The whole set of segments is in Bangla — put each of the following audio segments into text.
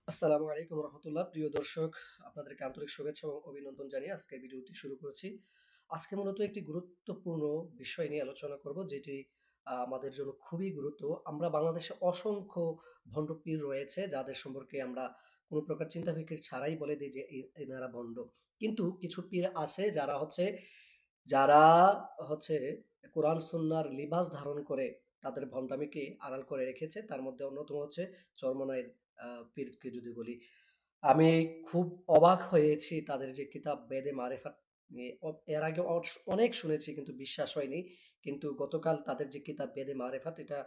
আসসালামু আলাইকুম রহমতুল্লাহ। প্রিয় দর্শক, আপনাদেরকে আন্তরিক শুভেচ্ছা এবং অভিনন্দন জানিয়ে আজকের ভিডিওটি শুরু করছি। আজকে মূলত একটি গুরুত্বপূর্ণ বিষয় নিয়ে আলোচনা করব, যেটি আমাদের জন্য খুবই গুরুত্ব। আমরা বাংলাদেশে অসংখ্য ভণ্ড পীর রয়েছে, যাদের সম্পর্কে আমরা কোনো প্রকার চিন্তা ফিকির ছাড়াই বলে দিই যে এনারা ভণ্ড। কিন্তু কিছু পীর আছে যারা হচ্ছে কোরআন সুন্নাহর লিবাস ধারণ করে তাদের ভণ্ডামিকে আড়াল করে রেখেছে। তার মধ্যে অন্যতম হচ্ছে চরমনাইর পীরকে যদি বলি। আমি খুব অবাক হয়েছি তাদের যে কিতাব বেদে মারেফাত নিয়ে। এর আগে অনেক শুনেছি কিন্তু বিশ্বাস হয়নি। কিন্তু গতকাল তাদের যে কিতাব বেদে মারেফাত, এটা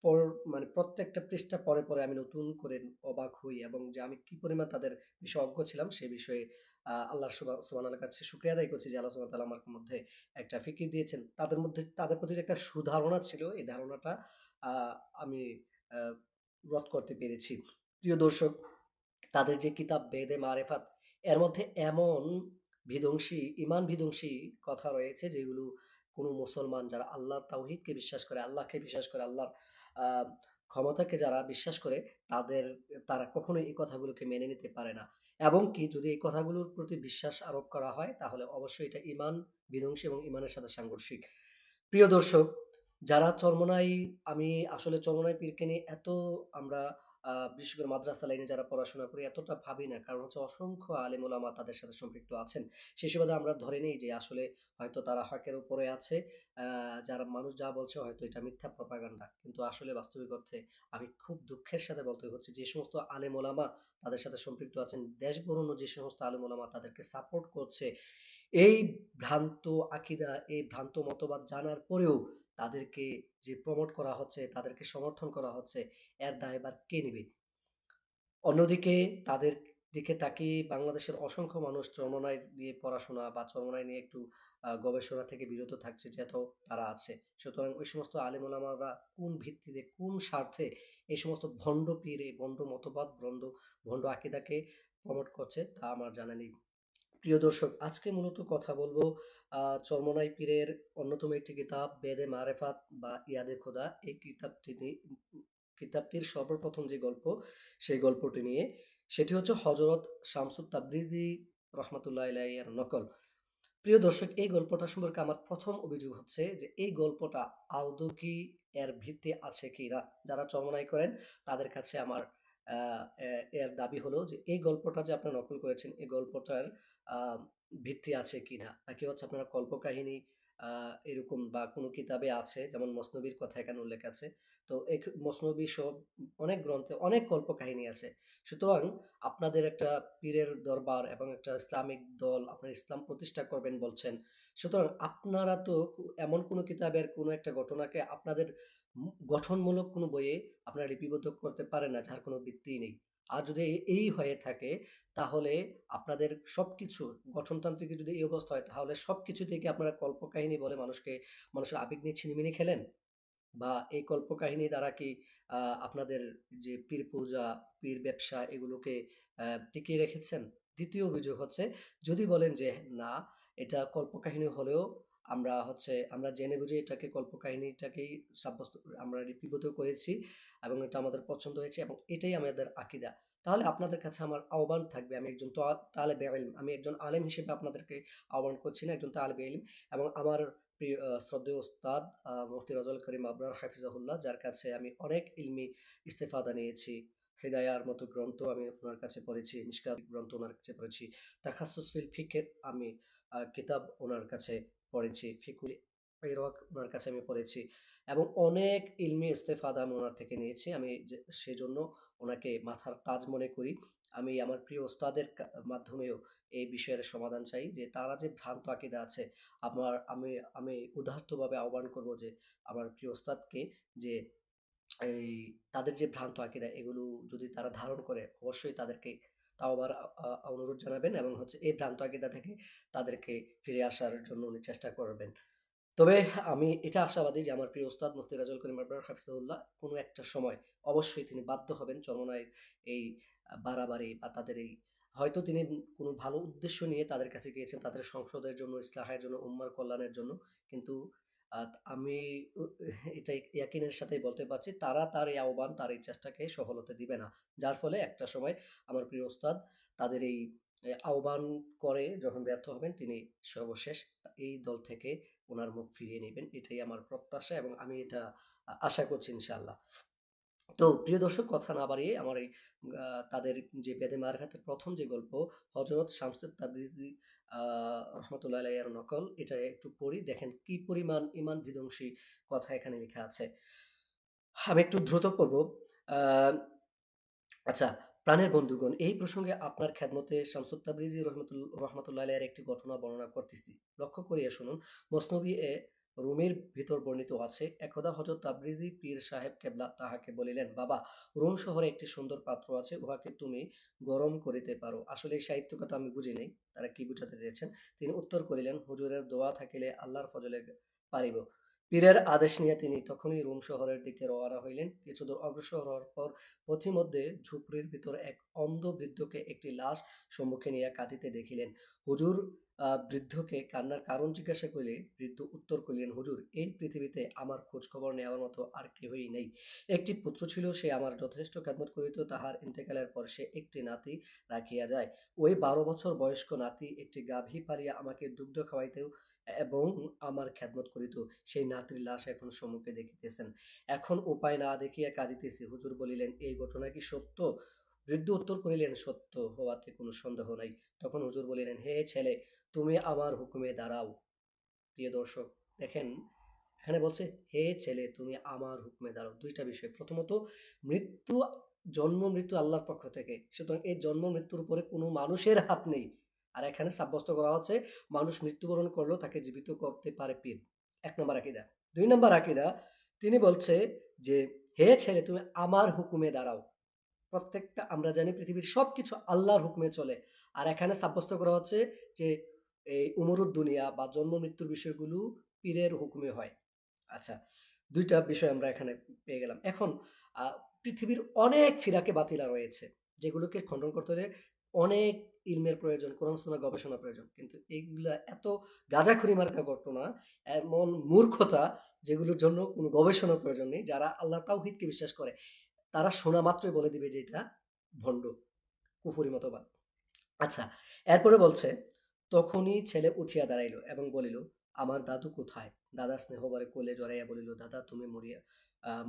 পর মানে প্রত্যেকটা পৃষ্ঠা পড়ে আমি নতুন করে অবাক হই, এবং যে আমি কি পরিমাণ তাদের বিষয়ে অজ্ঞ ছিলাম সে বিষয়ে আল্লাহর সুবহানাল্লাহর কাছে শুকরিয়া আদায় করছি যে আল্লাহ সুবহানাহু ওয়া তাআলা আমার মধ্যে একটা ফিকির দিয়েছেন। তাদের প্রতি যে একটা সুধারণা ছিল, এই ধারণাটা আ আমি আ রদ করতে পেরেছি। প্রিয় দর্শক, তাদের যে কিতাব বেদে মারেফাত, এর মধ্যে এমন ঈমান বিধ্বংসী কথা রয়েছে যেগুলো কোনো মুসলমান যারা আল্লাহর তাওহীদকে বিশ্বাস করে, আল্লাহকে বিশ্বাস করে, আল্লাহর আ ক্ষমতাকে যারা বিশ্বাস করে, তাদের তারা কখনোই এই কথাগুলোকে মেনে নিতে পারে না। এবং কি যদি এই কথাগুলোর প্রতি বিশ্বাস আরোপ করা হয়, তাহলে অবশ্যই এটা ঈমান বিধ্বংসী এবং ঈমানের সাথে সাংঘর্ষিক। প্রিয় দর্শক, যারা চরমোনাই আমি আসলে চরমোনাই পীরকে নিয়ে এত আমরা বিশেষ করে মাদ্রাসা লাইনে যারা পড়াশোনা করি এতটা ভাবি না। কারণ হচ্ছে অসংখ্য আলেম ওলামা তাদের সাথে সম্পৃক্ত আছেন। সেই সুবাদে আমরা ধরে নেই যে আসলে হয়তো তারা হকের উপরে আছে। আ যারা মানুষ যা বলছে হয়তো এটা মিথ্যা প্রপাগান্ডা। কিন্তু আসলে বাস্তবিক অর্থে আমি খুব দুঃখের সাথে বলতে হচ্ছে, যে সমস্ত আলেম ওলামা তাদের সাথে সম্পৃক্ত আছেন, দেশ বরণ্য যে সমস্ত আলেম ওলামা তাদেরকে সাপোর্ট করছে, এই ভ্রান্ত আকিদা, এই ভ্রান্ত মতবাদ জানার পরেও তাদেরকে যে প্রমোট করা হচ্ছে, তাদেরকে সমর্থন করা হচ্ছে, এর দায়ভার কে নিবে? অন্যদিকে তাদের দিকে তাকিয়ে বাংলাদেশের অসংখ্য মানুষ চরমোনাই নিয়ে পড়াশোনা বা চরমোনাই নিয়ে একটু গবেষণা থেকে বিরত থাকছে, যেহেতু তারা আছে। সুতরাং ওই সমস্ত আলেম ওলামারা কোন ভিত্তিতে, কোন স্বার্থে এই সমস্ত ভণ্ড পীর, এই ভণ্ড মতবাদ, ভণ্ড আকিদাকে প্রমোট করছে তা আমার জানা নেই। প্রিয় দর্শক, আজকে মূলত কথা বলবো চরমোনাই পীরের অন্যতম একটি কিতাব বেদে মারেফাত বা ইয়াদে খোদা। এই কিতাবটির সর্বপ্রথম যে গল্প, সেই গল্পটি নিয়ে। সেটি হচ্ছে হযরত শামসুত তাবরিজী রহমাতুল্লাহি আলাইহি এর নকল। প্রিয় দর্শক, এই গল্পটা সম্পর্কে আমার ১ম অভিযোগ হচ্ছে যে এই গল্পটা আদৌ কি এর ভিত্তি আছে কিনা? যারা চরমোনাই করেন তাদের কাছে আমার আ এ এর দাবি হলো যে এই গল্পটা যে আপনারা নকল করেছেন, এই গল্পটার আ ভিত্তি আছে কিনা? নাকি হচ্ছে আপনারা কল্পকাহিনী আ এরকম বা কোনো কিতাবে আছে, যেমন মসনবীর কথা এখানে উল্লেখ আছে। তো মসনবী সহ অনেক গ্রন্থে অনেক কল্পকাহিনী আছে। সুতরাং আপনাদের একটা পীরের দরবার এবং একটা ইসলামিক দল, আপনারা ইসলাম প্রতিষ্ঠা করবেন বলছেন। সুতরাং আপনারা তো এমন কোনো কিতাবের কোনো একটা ঘটনাকে আপনাদের গঠনমূলক কোনো বইয়ে আপনারা লিপিবদ্ধ করতে পারেন না, যার কোনো ভিত্তিই নেই। আর যদি এই হয়ে থাকে, তাহলে আপনাদের সবকিছু গঠনতান্ত্রিক যদি এই অবস্থা হয়, তাহলে সবকিছু থেকে আপনারা কল্পকাহিনী বলে মানুষের আবেগ নিয়ে ছিনিমিনি খেলেন? বা এই কল্পকাহিনী দ্বারা কি আ আপনাদের যে পীর পূজা, পীর ব্যবসা এগুলোকে টিকিয়ে রেখেছেন? ২য় অভিযোগ হচ্ছে, যদি বলেন যে না, এটা কল্পকাহিনী হলেও আমরা জেনে বুঝে এটাকে কল্পকাহিনীটাকেই সাব্যস্ত আমরা লিপিবদ্ধ করেছি এবং এটা আমাদের পছন্দ হয়েছে এবং এটাই আমাদের আকিদা। তাহলে আপনাদের কাছে আমার আহ্বান থাকবে, আমি একজন তালেবে ইলম, আমি একজন আলেম হিসেবে আপনাদেরকে আহ্বান করছি না, একজন তালেবে ইলম, এবং আমার প্রিয় শ্রদ্ধেয় ওস্তাদ মুফতি রেজাউল করিম আবরার হাফিজাহুল্লাহ, যার কাছে আমি অনেক ইলমি ইস্তেফাদা নিয়েছি। হিদায়ার মতো গ্রন্থ আমি উনার কাছে পড়েছি, মিশকাত গ্রন্থ উনার কাছে পড়েছি। তাখাসসুস ফিল ফিকহের আমি কিতাব উনার কাছে পড়েছি। ফিকুল ইরাক উনার কাছে আমি পড়েছি এবং অনেক ইলমি ইস্তেফাদা আমি উনার থেকে নিয়েছি। আমি সেজন্য উনাকে মাথার তাজ মনে করি। আমি আমার প্রিয় ওস্তাদের মাধ্যমেও এই বিষয়ের সমাধান চাই, যে তারা যে ভ্রান্ত আকিদা আছে, আমি আমি উদাত্তভাবে আহ্বান করব যে আমার প্রিয় ওস্তাদকে, যে এই তাদের যে ভ্রান্ত আকিদা এগুলো যদি তারা ধারণ করে, অবশ্যই তাদেরকে তাও আবার অনুরোধ জানাবেন এবং হচ্ছে এই ভ্রান্ত আকিদা থেকে তাদেরকে ফিরে আসার জন্য উনি চেষ্টা করবেন। তবে আমি এটা আশাবাদী যে আমার প্রিয় ওস্তাদ মুফতি রেজাউল করিম আবরার হাফিজাহুল্লাহ কোনো একটা সময় অবশ্যই তিনি বাধ্য হবেন চরমোনাইর এই বাড়াবাড়ি বা তাদের এই, হয়তো তিনি কোনো ভালো উদ্দেশ্য নিয়ে তাদের কাছে গিয়েছেন, তাদের সংসদের জন্য, ইসলাহের জন্য, উম্মার কল্যাণের জন্য। কিন্তু আমি উ এটাই ইয়াকিনের সাথেই বলতে পারছি তারা তার এই আহ্বান, তার এই চেষ্টাকে সফল হতে দিবে না। যার ফলে একটা সময় আমার প্রিয় ওস্তাদ তাদের এই আহ্বান করে যখন ব্যর্থ হবেন তিনি সর্বশেষ এই দল থেকে উনার মুখ ফিরিয়ে নিবেন। এটাই আমার প্রত্যাশা এবং আমি এটা আশা করছি ইনশাআল্লাহ। তো প্রিয় দর্শক কথা না বাড়িয়ে আমার এই তাদের যে বেদে মারিফাতের ১ম যে গল্প হযরত শামসুত তাবরিজী আ রহমাতুল্লাহ আলাইহি এর নকল এটা একটু পড়ি। দেখেন কি পরিমাণ ঈমান বিধ্বংসী কথা এখানে লেখা আছে। আমি একটু দ্রুত পড়ব। আ আচ্ছা, প্রাণের বন্ধুগণ, এই প্রসঙ্গে আপনার খেদমতে শামসুত তাবরিজী রহমাতুল্লাহ আলাইহির একটি ঘটনা বর্ণনা করতেছি। লক্ষ্য করিয়া শুনুন। মসনবী এ রুমির ভিতর বর্ণিত আছে, একদা হযরত তাবরিজী পীর সাহেব কেবলা তাহাকে বলিলেন, বাবা, রোম শহরে একটি সুন্দর পাত্র আছে, উহাকে তুমি গরম করিতে পারো। আসলে এই সাহিত্যকতা আমি বুঝি নাই, তারা কি বুঝাতে চেয়েছেন। তিনি উত্তর করিলেন, হুজুরের দোয়া থাকিলে আল্লাহর ফজলে পারিব। পীরের আদেশ নিয়ে তিনি তখনই রোম শহরের দিকে রওয়ানা হইলেন। কিছুদূর অগ্রসর হওয়ার পর পথিমধ্যে ঝুপড়ির ভিতর এক অন্ধ বৃদ্ধকে একটি লাশ সম্মুখে নিয়ে কাঁদিতে দেখিলেন। হুজুর বৃদ্ধকে কান্নার কারণ জিজ্ঞাসা করিলে বৃদ্ধ উত্তর করিলেন, হুজুর, এই পৃথিবীতে আমার খোঁজ খবর নেওয়ার মতো আর কেহই নেই। একটি পুত্র ছিল, সে আমার যথেষ্ট খেদমত করিত। তাহার ইন্তেকালের পর সে একটি নাতি রাখিয়া যায়। ওই ১২ বছর বয়স্ক নাতি একটি গাভী পালিয়া আমাকে দুগ্ধ খাওয়াইতেও এবং আমার খেদমত করিত। সেই নাতির লাশ এখন সম্মুখে দেখিতেছেন। এখন উপায় না দেখিয়া কাঁদিতেছি। হুজুর বলিলেন, এই ঘটনা কি সত্য? বৃদ্ধ উত্তর করিলেন, সত্য হওয়াতে কোনো সন্দেহ নাই। তখন হুজুর বলিলেন, হে ছেলে, তুমি আমার হুকুমে দাঁড়াও। প্রিয় দর্শক, দেখেন এখানে বলছে, হে ছেলে, তুমি আমার হুকুমে দাঁড়াও। ২ টা বিষয়। প্রথমত, মৃত্যু, জন্ম মৃত্যু আল্লাহর পক্ষ থেকে। সুতরাং এই জন্ম মৃত্যুর উপরে কোনো মানুষের হাত নেই। আর এখানে সাব্যস্ত করা হচ্ছে মানুষ মৃত্যুবরণ করলেও তাকে জীবিত করতে পারে পীর। ১ নাম্বার আকীদা। ২ নাম্বার আকীদা, তিনি বলছে যে, হে ছেলে, তুমি আমার হুকুমে দাঁড়াও। প্রত্যেকটা আমরা জানি পৃথিবীর সবকিছু আল্লাহর হুকুমে চলে। আর এখানে সাব্যস্ত করা হচ্ছে যে এই উমরুদ দুনিয়া বা জন্ম মৃত্যুর বিষয়গুলো পীরের হুকুমে হয়। আচ্ছা, ২ টা বিষয় আমরা এখানে পেয়ে গেলাম। এখন আ পৃথিবীর অনেক ফিরাকে বাতিলা রয়েছে, যেগুলোকে খণ্ডন করতে হলে অনেক ইলমের প্রয়োজন, কোরআন সুন্নাহ গবেষণা প্রয়োজন। কিন্তু এইগুলা এত গাঁজাখুরি মার্কা ঘটনা, এমন মূর্খতা যেগুলোর জন্য কোনো গবেষণার প্রয়োজন নেই। যারা আল্লাহর তাওহীদকে বিশ্বাস করে তারা শোনা মাত্রই বলে দিবে যে এটা ভণ্ড, কুফরি মতবাদ। আচ্ছা, এরপরে বলছে, তখনই ছেলে উঠিয়া দাঁড়াইল এবং বলিল, আমার দাদু কোথায়? দাদা স্নেহভরে কোলে জড়াইয়া বলিল, দাদা, তুমি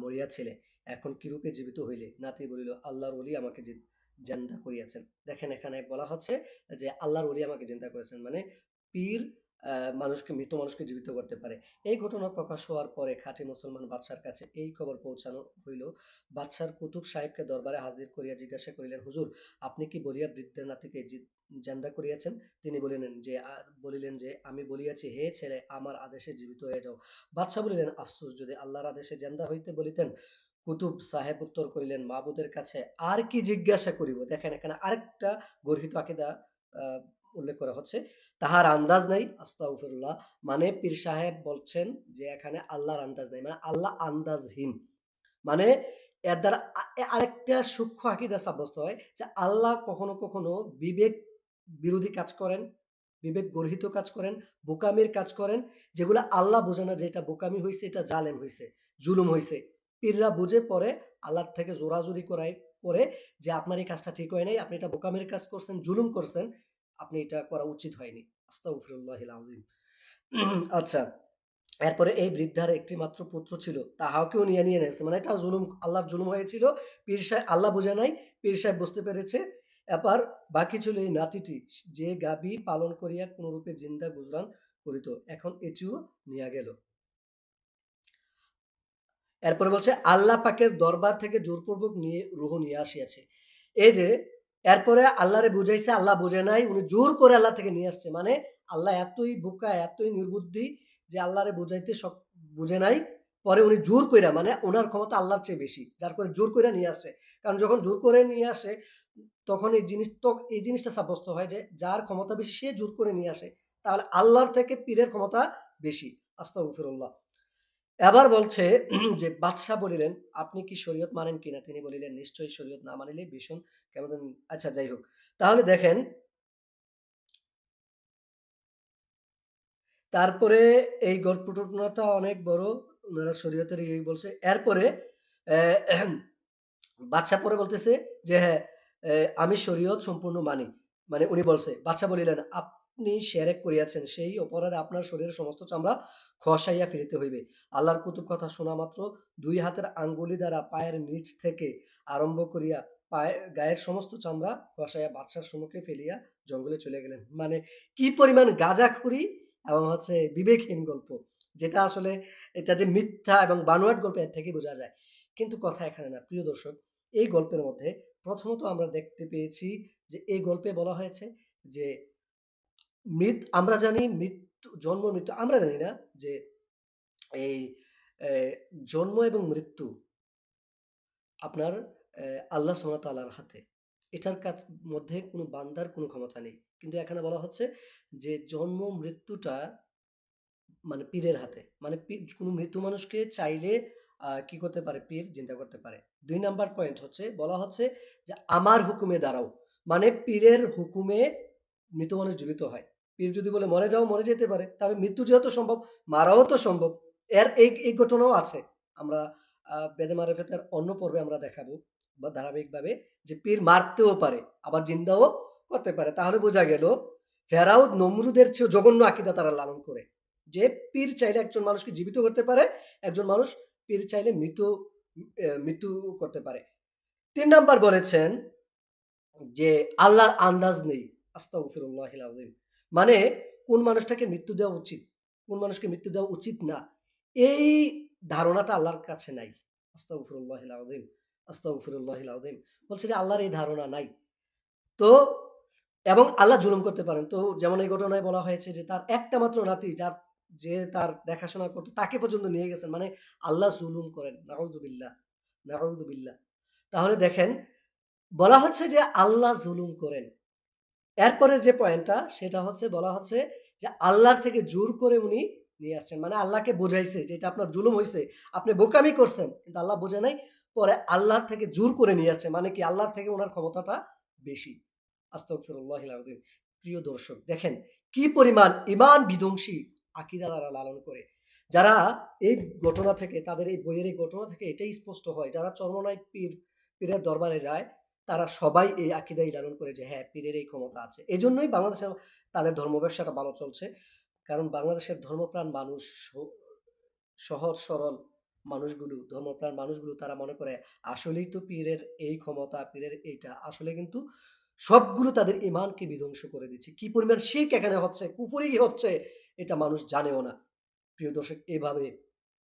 মরিয়াছিলে, এখন কিরূপে জীবিত হইলে? নাতি বলিল, আল্লাহর ওলি আমাকে জিন্দা করিয়াছেন। দেখেন এখানে বলা হচ্ছে যে আল্লাহর ওলি আমাকে জিন্দা করেছেন। মানে পীর মৃত মানুষকে জীবিত করতে পারে। এই ঘটনা প্রকাশ হওয়ার পরে খাঁটি মুসলমান বাদশার কাছে এই খবর পৌঁছানো হইল। বাদশার কুতুব সাহেবকে দরবারে হাজির করিয়া জিজ্ঞাসা করিলেন, হুজুর, আপনি কি বলিয়া বৃদ্ধের নাতিকে জ্যান্দা করিয়াছেন? তিনি বলিলেন যে, আমি বলিয়াছি, হে ছেলে, আমার আদেশে জীবিত হয়ে যাও। বাদশা বলিলেন, আফসোস, যদি আল্লাহর আদেশে জ্যান্দা হইতে বলিতেন। কুতুব সাহেব উত্তর করিলেন, মাবুদের কাছে আর কি জিজ্ঞাসা করিব? দেখেন এখানে আরেকটা গর্হিত আকীদা আ উল্লেখ করা হচ্ছে। তাহার আন্দাজ নাই, আস্তাগফিরুল্লাহ। মানে পীর সাহেব বলছেন যে এখানে আল্লাহর আন্দাজ নাই। মানে আল্লাহ আন্দাজহীন। মানে এর দ্বারা আরেকটা সূক্ষ্ম আকীদা সাব্যস্ত হয় যে আল্লাহ কখনো, কখনো বিবেক বিরোধী কাজ করেন, বিবেক গর্হিত কাজ করেন, বোকামির কাজ করেন, যেগুলা আল্লাহ বোঝে না যে এটা বোকামি হইছে, এটা জালেম হইছে, জুলুম হইছে। পীররা বুঝে পরে আল্লাহর থেকে জোরাজুরি করে যে আপনার এই কাজটা ঠিক হয় নাই, আপনি এটা বোকামির কাজ করছেন, জুলুম করছেন, আপনি এটা করা উচিত হয়নি। আস্তাগফিরুল্লাহিল আযীম। আচ্ছা, এরপরে এই বৃদ্ধার একটি মাত্র পুত্র ছিল, তাহাকেও নিয়ে নিয়েছে। মানে এটা জুলুম, আল্লাহর জুলুম হয়েছিল। আল্লাহ বুঝে নাই, পীর সাহেব বুঝতে পেরেছে। এবার বাকি ছিল এই নাতিটি, যে গাভী পালন করিয়া কোনরূপে জিন্দা গুজরান করিত। এখন এটিও নিয়া গেল। এরপরে বলছে, আল্লাহ পাকের দরবার থেকে জোরপূর্বক রূহ নিয়ে আসিয়াছে। এই যে এরপরে আল্লাহরে বুঝাইছে, আল্লাহ বুঝে নাই, উনি জোর করে আল্লাহ থেকে নিয়ে আসছে। মানে আল্লাহ এতই বোকা, এতই নির্বুদ্ধি যে আল্লাহরে বুঝাইতে বুঝে নাই। পরে উনি জোর কইরা, মানে উনার ক্ষমতা আল্লাহর চেয়ে বেশি। যার করে জোর কইরা নিয়ে আসে। কারণ যখন জোর করে নিয়ে আসে তখন এই জিনিসটা সাব্যস্ত হয় যে যার ক্ষমতা বেশি সে জোর করে নিয়ে আসে। তাহলে আল্লাহর থেকে পীরের ক্ষমতা বেশি। আস্তাগফিরুল্লাহ। এবার বলছে যে বাদশাহ বলিলেন, আপনি কি শরীয়ত মানেন কিনা? তিনি বলিলেন, নিশ্চয়ই, শরীয়ত না মানিলে ভীষণ কেমন আচ্ছা, যাই হোক। তাহলে দেখেন তারপরে এই গল্পটা অনেক বড়। উনারা শরীয়তের বলছে। এরপরে অ্যা বাদশা পরে বলতেছে যে, "হ্যাঁ, আমি শরীয়ত সম্পূর্ণ মানি।" মানে উনি বলছে। বাদশা বলিলেন, "আপনি শিরক করিয়াছেন। সেই অপরাধে আপনার শরীরের সমস্ত চামড়া খসাইয়া ফেলিতে হইবে।" আল্লাহর কুতুব কথা শোনা মাত্র ২ হাতের আঙ্গুলি দ্বারা পায়ের নিচ থেকে আরম্ভ করিয়া গায়ের সমস্ত চামড়া খসাইয়া বাদশার সম্মুখে ফেলিয়া জঙ্গলে চলে গেলেন। মানে কি পরিমাণ গাঁজাখুরি এবং বিবেকহীন গল্প। যেটা আসলে এটা যে মিথ্যা এবং বানোয়াট গল্প এর থেকেই বোঝা যায়। কিন্তু কথা এখানে না। প্রিয় দর্শক, এই গল্পের মধ্যে প্রথমত আমরা দেখতে পেয়েছি যে এই গল্পে বলা হয়েছে যে আমরা জানি জন্ম মৃত্যু আমরা জানি না যে এই অ্যা জন্ম এবং মৃত্যু আপনার আল্লাহ সুবহানাহু ওয়া তাআলার হাতে। এটার মধ্যে কোনো বান্দার কোনো ক্ষমতা নেই। কিন্তু এখানে বলা হচ্ছে যে জন্ম মৃত্যুটা মানে পীরের হাতে। মানে কোনো মৃত মানুষকে চাইলে কি করতে পারে? পীর জিন্দা করতে পারে। ২ নাম্বার পয়েন্ট হচ্ছে বলা হচ্ছে যে, "আমার হুকুমে দাঁড়াও।" মানে পীরের হুকুমে মৃত মানুষ জীবিত হয়। পীর যদি বলে, "মরে যাও," মরে যেতে পারে। তাহলে মৃত্যু যেহেতু সম্ভব, মারাও তো সম্ভব। এই ঘটনাও আছে। আমরা বেদে মারেফাতের অন্য পর্বে আমরা দেখাবো বা ধারাবাহিকভাবে যে পীর মারতেও পারে, আবার জিন্দাও করতে পারে। তাহলে বোঝা গেল ফেরাউন, নমরুদের চেয়েও জঘন্য আকীদা তারা লালন করে। যে পীর চাইলে একজন মানুষকে জীবিত করতে পারে, একজন মানুষ পীর চাইলে মৃত্যু করতে পারে। ৩ নাম্বার বলেছেন যে আল্লাহর আন্দাজ নেই। আস্তাগফিরুল্লাহিল আযীম। মানে কোন মানুষটাকে মৃত্যু দেওয়া উচিত, কোন মানুষকে মৃত্যু দেওয়া উচিত না। এই ধারণাটা আল্লাহর কাছে নাই। আস্তাগফিরুল্লাহিল আযীম, আস্তাগফিরুল্লাহিল আযীম। বলছে যে আল্লাহর এই ধারণা নাই। তো এবং আল্লাহ জুলুম করতে পারেন। তো যেমন এই ঘটনায় বলা হয়েছে যে তার একটা মাত্র নাতি যে তার দেখাশোনা করত তাকে পর্যন্ত নিয়ে গেছেন। মানে আল্লাহ জুলুম করেন। নাউযুবিল্লাহ, নাউযুবিল্লাহ। তাহলে দেখেন বলা হচ্ছে যে আল্লাহ জুলুম করেন। এরপরের যে পয়েন্টটা সেটা হচ্ছে বলা হচ্ছে যে আল্লাহর থেকে জোর করে উনি নিয়ে আসছেন। মানে আল্লাহকে বুঝাইছে যে এটা আপনার জুলুম হইছে। আপনি বোকামি করছেন। কিন্তু আল্লাহ বোঝে নাই। পরে আল্লাহর থেকে জোর করে নিয়ে আসছে। মানে কি আল্লাহর থেকে উনার ক্ষমতাটা বেশি। আস্তাগফিরুল্লাহিল আযীম। প্রিয় দর্শক দেখেন কি পরিমাণ ঈমান বিধ্বংসী আকীদা তারা লালন করে। যারা এই ঘটনা থেকে তাদের এই বইয়ের এই ঘটনা থেকে এটাই স্পষ্ট হয় যারা চরমনায় পীরের দরবারে যায় তারা সবাই এই আকীদাই লালন করে যে হ্যাঁ, পীরের এই ক্ষমতা আছে। এজন্যই বাংলাদেশে তাদের ধর্ম ব্যবসাটা ভালো চলছে। কারণ বাংলাদেশের ধর্মপ্রাণ মানুষ সহজ সরল মানুষগুলো, ধর্মপ্রাণ মানুষগুলো তারা মনে করে আসলেই তো পীরের এই ক্ষমতা, পীরের এইটা। আসলে কিন্তু সবগুলো তাদের ঈমানকে বিধ্বংস করে দিচ্ছে। কি পরিমাণ শিরক এখানে হচ্ছে, কুফরি হচ্ছে এটা মানুষ জানেও না। প্রিয় দর্শক এভাবে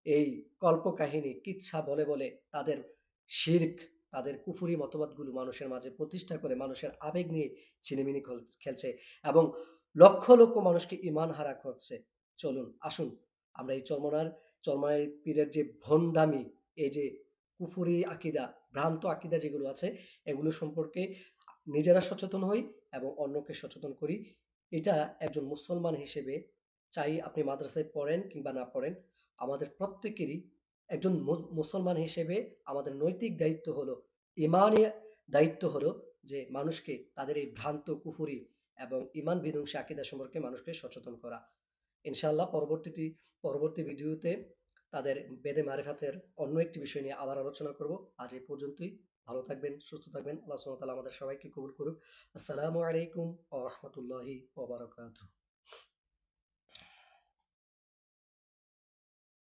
এই কল্পকাহিনী, কিচ্ছা বলে তাদের শিরক, তাদের কুফরি মতবাদগুলো মানুষের মাঝে প্রতিষ্ঠা করে মানুষের আবেগ নিয়ে ছিনিমিনি খেলছে এবং লক্ষ মানুষকে ঈমান হারা করছে। চলুন আসুন আমরা এই চরমনাই পীরের যে ভণ্ডামি, এই যে কুফরি আকীদা, ভ্রান্ত আকীদা যেগুলো আছে এগুলো সম্পর্কে নিজেরা সচেতন হই এবং অন্যকে সচেতন করি। এটা একজন মুসলমান হিসেবে চাই আপনি মাদ্রাসায় পড়েন কিংবা না পড়েন, আমাদের প্রত্যেকেরই একজন মুসলমান হিসেবে আমাদের নৈতিক দায়িত্ব হলো, ঈমানি দায়িত্ব হলো যে মানুষকে তাদের এই ভ্রান্ত কুফরি এবং ঈমান বিধ্বংসী আকীদা সম্পর্কে মানুষকে সচেতন করা। ইনশাআল্লাহ পরবর্তী ভিডিওতে তাদের বেদে মারিফাতের অন্য একটি বিষয় নিয়ে আবার আলোচনা করব। আজ এই পর্যন্তই। ভালো থাকবেন, সুস্থ থাকবেন। আল্লাহ সুবহানাহু ওয়া তাআলা আমাদের সবাইকে কবুল করুক। আসসালামু আলাইকুম ওয়া রাহমাতুল্লাহি ওয়া বারাকাতুহু।